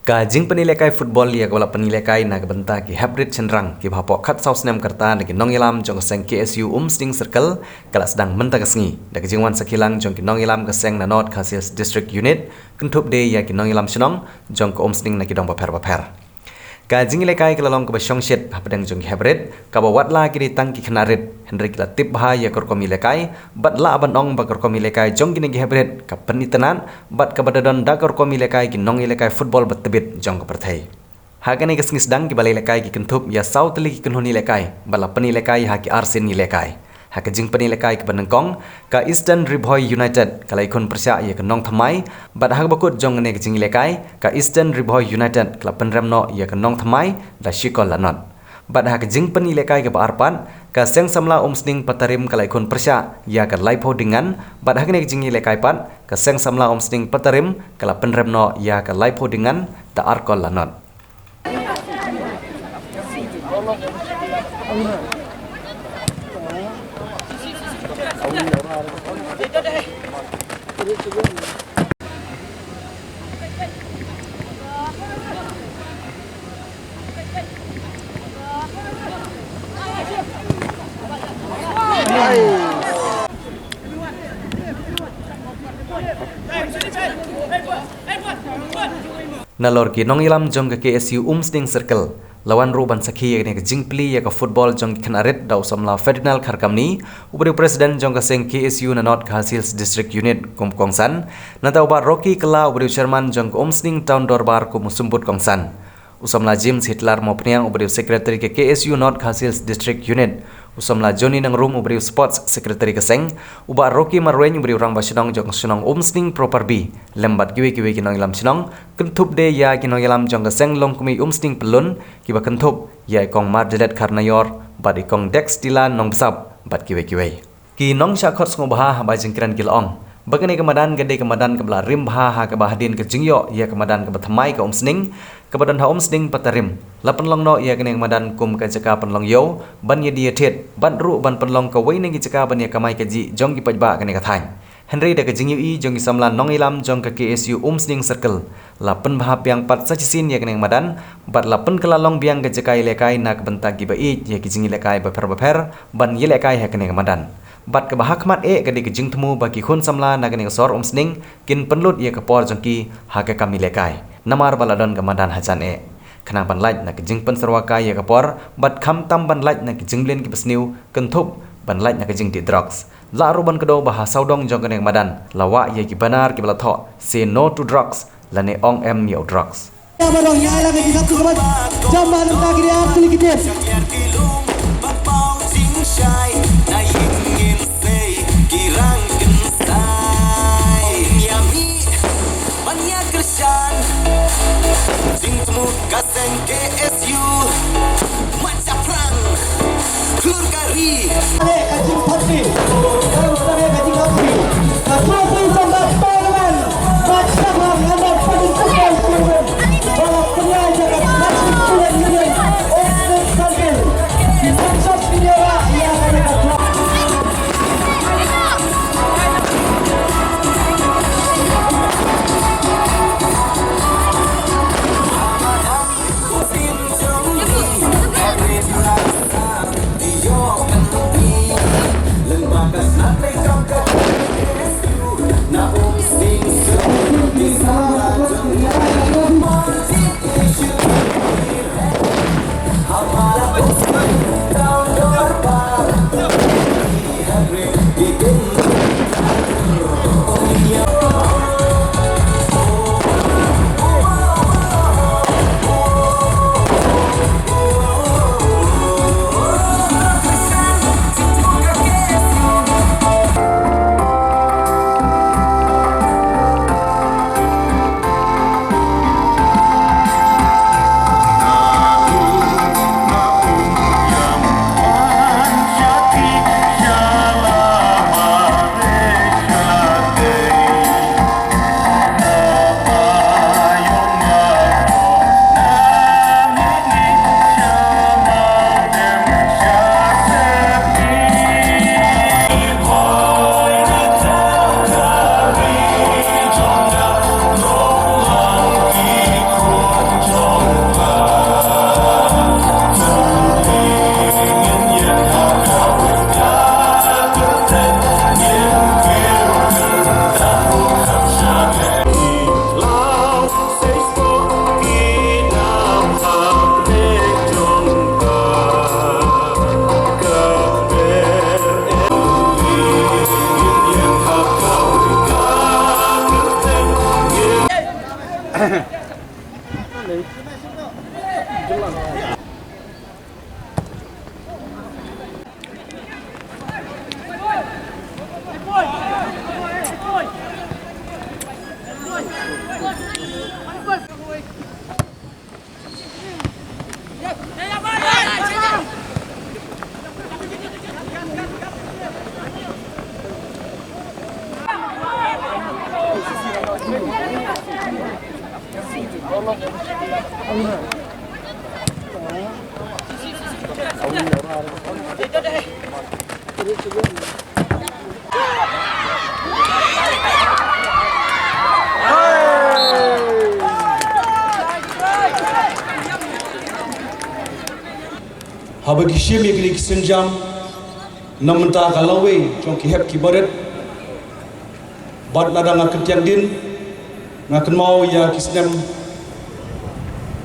Ka jing penilekai football ya kawala penilekai na benta ki hybrid cenderang ki bhapo khat saus nem karta na ki nongilam jong seng KSU Sting Circle kala sedang menta kasngi da ki jingwan sakilang jong ki nongilam ka seng na North Khasias District Unit kentup de ya ki nongilam senong jong ka Sting na ki dong baper. Ka jing lekai kala long ka basyong shet hapadang jong ki hybrid ka bawatla ki tang ki khnarit Henry kila tip bha ya kor komi lekai bat la ban ong ba kor komi lekai jong ki hybrid ka penitenan bat ka badadon da kor komi lekai ki nong lekai football bat tebit jong ka perthai hakane ka sngis dang ki balai lekai ki kentup ya south li ki kunhoni lekai bala pani lekai ha ki arsin ni lekai ha ka jing pani lekai ki banengkong ka Eastern Riboy United kalai khon persya ya ka nong thamai bat ha bakut jong ne ki jing lekai ka Eastern Riboy United kala penremno ya ka nong thamai da shikol lanot bat ha ka jing pani lekai ka arpan ka seng samla Sting patarim kalai khon persya ya ka laipo dengan bat ha ne ki jing lekai pat ka seng samla Sting patarim kala penremno ya ka laipo dengan da arkol lanot Nalor ki nongilam jong ka KSU Sting Circle lawan ruban sakhi ya ka jingpli ya ka football jong khnarit daw samla Ferdinand Kharkamni ubri president jong ka seng KSU na North Khasias District Unit kongsan na daw ba Rocky Kala ubri chairman jong ka Sting Town Dorbar ko musumbut kongsan usamla James Hitler mopniang ubri secretary ka KSU North Khasias District Unit usamla Johnny nang room ubri sports secretary ka seng uba Rocky Marwen ubri orang basinong jong sunong Sting proper B lembat kiwe ki nong ilam sinong kentup de ya ki nong ilam jong ka seng long kumi Sting pelun ki ba kentup ya kong mardelet karnayor bad ikong dex tilan nong besap bad kiwe ki nong syakot ngobah ba jingkiran kilong bagane kemadan gede kemadan kebla rim bha ha ka bahadin ke jingyo ya kemadan ke bathamai ka Sting kebadan ha Sting patarim lapan long no ya kene kemadan kum ka jaka panlong yo ban ye dia thet ban ru ban panlong ka wei ngi jaka ban ya kamai ka ji jong ki pajba kene ka thang Henry da ka jingyu i jong ki samlan nong ilam jong ka KSU Sting Circle lapan bha piang pat sachisin ya kene kemadan bat lapan kelalong biang ka jaka lekai nak benta ki ba i ya ki jingi lekai ba per ban ye lekai ha kene kemadan bat ke bahak mat ke di kejing temu bagi khun samla na kene sor Sting kin penlut ye ke por jongki ha ke kami lekai namar baladon kemadan hajan kena ban laj na kejing pen serwaka ye ke por bat kham tam ban laj na kejing len ki besniu kentup ban laj na kejing di drugs la ruban kedo bah saudong jong kene kemadan lawa ye ki banar ki bala tho say no to drugs lane ong em yo drugs barong ya la ke satu kemat jaman ta kiri asli kitet Kaseng KSU Macam perang Klur kari kajing topi kajing topi topi sambat pahlawan macam perang anda penunjukan balap penyaja macam tuan union Sting Circle sukses penyewa yang ada Habagi shim yekli kisenjam namenta kalawe jong ki hep ki baret bad nada ngaketian din ngaken mau ya kisnem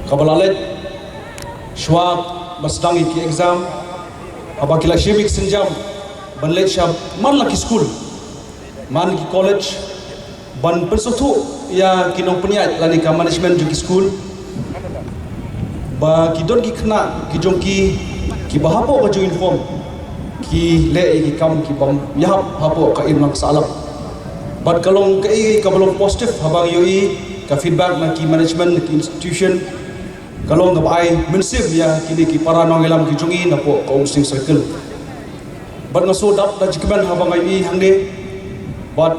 kabalalet swab basdangi ki exam abakila shim kisenjam banlet shab man laki school man ki college ban persotu ya kinong peniat lani ka management ki school ba ki don ki khna ki jong ki bahapo ka jo inform ki le ki kam ki bam yahap hapo ka imlang salam bat kalong ka ka balong positive habang yoi ka feedback na ki management ki institution kalong ka bai mensib ya kini ki para nongelam ki jongi na po ka umsing circle bat ngaso dap da jikban habang ai hangde bat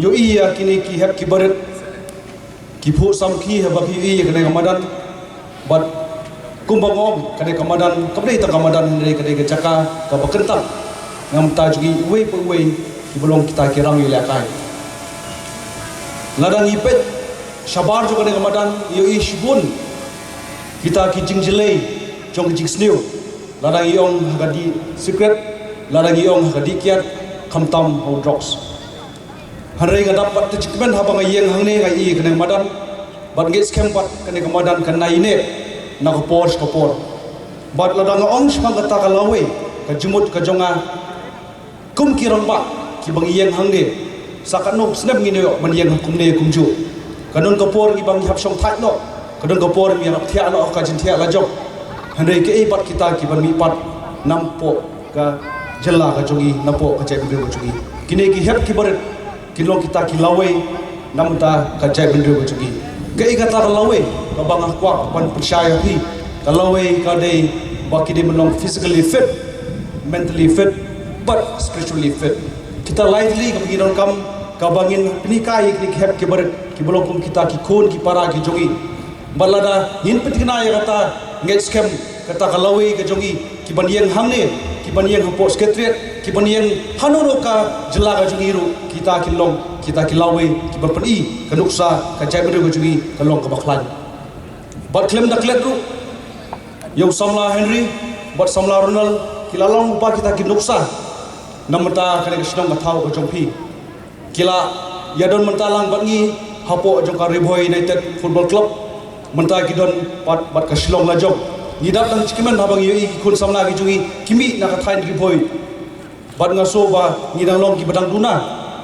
yoi ya kini ki hep ki baret ki phu sam ki habang yoi ka ne madan bat kumbangom kadai kamadan kabdai ta kamadan dari kadai kecaka ka bakentang ngam ta jugi wei pe wei belum kita kirang ilakai ladang ipet sabar juga kadai kamadan yo ishbun kita ki jingjelei jong jingsniu ladang iong hagadi secret ladang iong hagadi kiat kamtam how drops harai ngadap pat jikmen habang ayeng hangne ngai kadai kamadan bat nge scam pat kadai kamadan kanai ne na kapor bat ladang ong smang kata kalawe ka jumut ka jonga kum kirang ba ki bang iyeng hangde sakano snap ngine yo man yeng kumne kumju kanon kapor ki bang hap song thak no kanon kapor mi rap thia no ka jin thia la jok handai ke bat kita ki ban mi pat nampo ka jella ka jogi napo ka jai bendro jogi kine ki hep ki baret kilong kita ki lawe namta ka jai bendro jogi ke kata kalawe ka bang kwa ban percaya hi kalawe ka dei baki de melong physically fit mentally fit but spiritually fit kita lightly ka bagi kam ka bangin penikai ki hep ki baret ki bolong kum kita ki kon ki para ki jogi balada yin petikna ya kata nget scam kata kalawe ka jogi ki ban yeng hamne ki ban yeng hapo sekretariat ki ban yeng hanono ka jela ka jogi ru kita ki long kita ki lawe ki berpeni ka nuksa ka jai bedu ka jogi ka long ka baklan bat klem daklet ru yo samla Henry bat samla Ronald kilalong upa kita ki nuksa namta kane kisnong mathau ka jongpi kila yadon mentalang bat ngi hapo jong ka Riboy United Football Club menta ki don bat ka Shillong la jong nidap dang chikiman habang yoi kun samla ki jogi kimi na ka thain Riboy bat ngaso ba ngidang long ki badang duna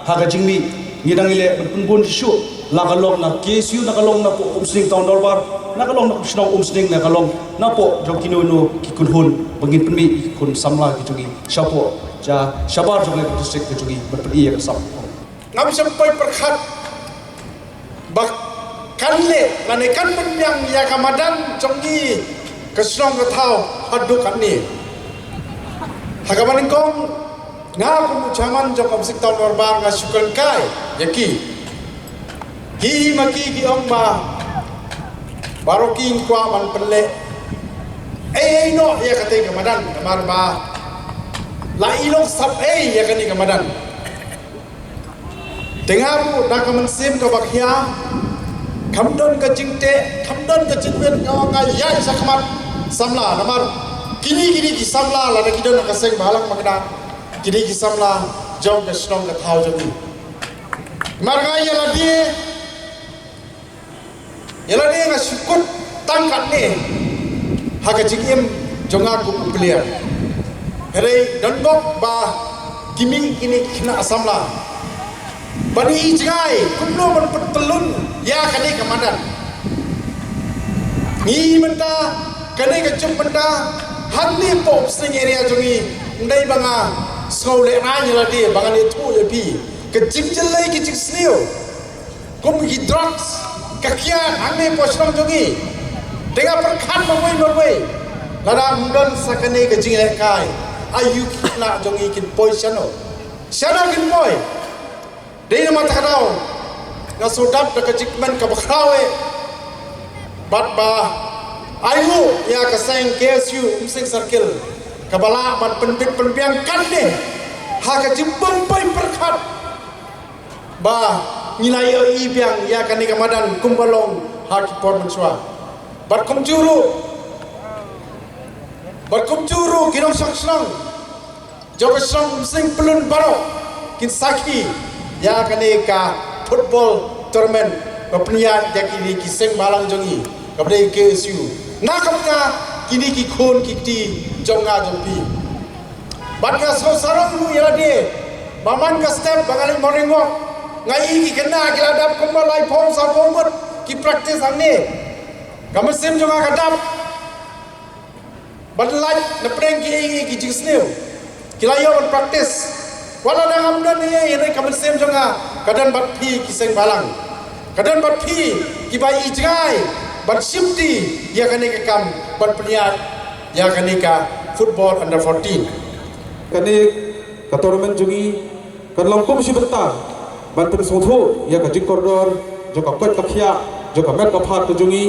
haga jingmi ngidang ile penbun shu la kalong na KSU na kalong na po umsning taon dolbar na kalong na kusnong umsning na kalong na po jong kinuno ki kunhun bangin penmi kun samla ki jogi syapo ja syabar jong le district ki jogi berpedi ya sam ngam sampai perkhat bak kanle lane kan penyang ya kamadan jonggi kesnong ka thau hadu kan ni hagaman kong nga kumu jaman jong kamsik taon dolbar nga syukur kai yaki hi maki ki omba baroking kwa man pele no ya kate kamadan kamar ba la ilong sab ya kani kamadan dengaru na kaman sim ka bakhya kamdon ka jingte kamdon ka jingwen nga ya sakmat samla namar kini ki samla la na kidon ka seng balang magna kini ki samla jong ka snong ka thau jogi marga yala dia nga syukur tangkat ni haga jingim jonga ku player hele donbok ba kiming kini kena samla bani ijai kumlo man petelun ya kani kamadan ngi menta kani ka chum menta hanni pop sing area jongi ndai banga skole ra nyala di banga ni thu ya pi ke jing jelai ki jing sneo kum ki drugs kakia hanni posrong jongi dengan perkhan mawai lada mundan sakane ke jing le kai ayu na jongi kin poison sana kin boy dei mata kadau na sodap da kajikman ka bakrawe bat ba ayu ya ka seng KSU umsing circle kabala ban penbit penbiang kan de ha ka jimbang pai perkhat ba nilai i biang ya kan ni kamadan kumbalong ha ki por manswa bat kumjuru kinong sang jog sang umsing pelun baro kin saki ya kani ka football tournament kapniat ya kini ki seng balang jongi kapde KSU na kapna kini ki khon ki ti jonga jompi badga so sarong mu ya de maman ka step bangali moringo ngai ki kena kiladap kumalai phom sa phomut ki practice anne kamasim jonga kadap badlai na preng ki jingsneu kilayo practice wala dangam dan ni ini kamen sem jonga kadan bat phi ki seng balang kadan bat phi ki bai ijgai bat shifti ya kani ka kam bat pniat ya kani ka football under 14 kani ka tournament jungi kan longkom si benta ban pen sotho ya ka jik koridor jo ka kot ka khia jo ka met ka phat ka jungi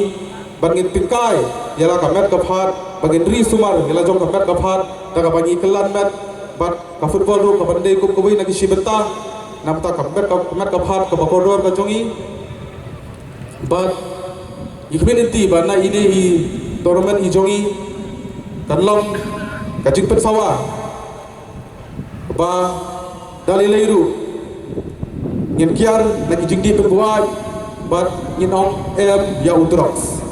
ban ngin pinkai ya la ka met ka phat bagin ri sumar ya la jo ka met ka phat ta ka bagi kelan met bat ka football ro ka bande kum ko na ki sibenta namta ka met ka phat ka bakoror ka jongi bat ikmen inti bana ide hi tournament hi jongi kanlong ka jing pen sawa ba dalileiru ngin kiar na ki jing di pen buat bat ngin ong ya utrox